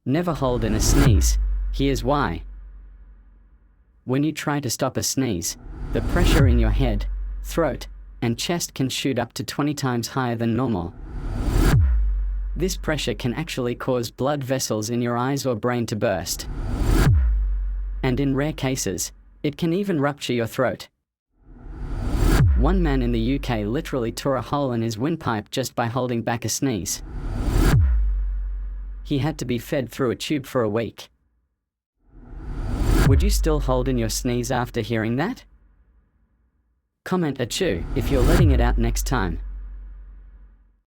Never hold in a sneeze. Here's why. When you try to stop a sneeze, the pressure in your head, throat, and chest can shoot up to 20 times higher than normal. This pressure can actually cause blood vessels in your eyes or brain to burst. And in rare cases, it can even rupture your throat. One man in the UK literally tore a hole in his windpipe just by holding back a sneeze. He had to be fed through a tube for a week. Would you still hold in your sneeze after hearing that? Comment "achoo" if you're letting it out next time.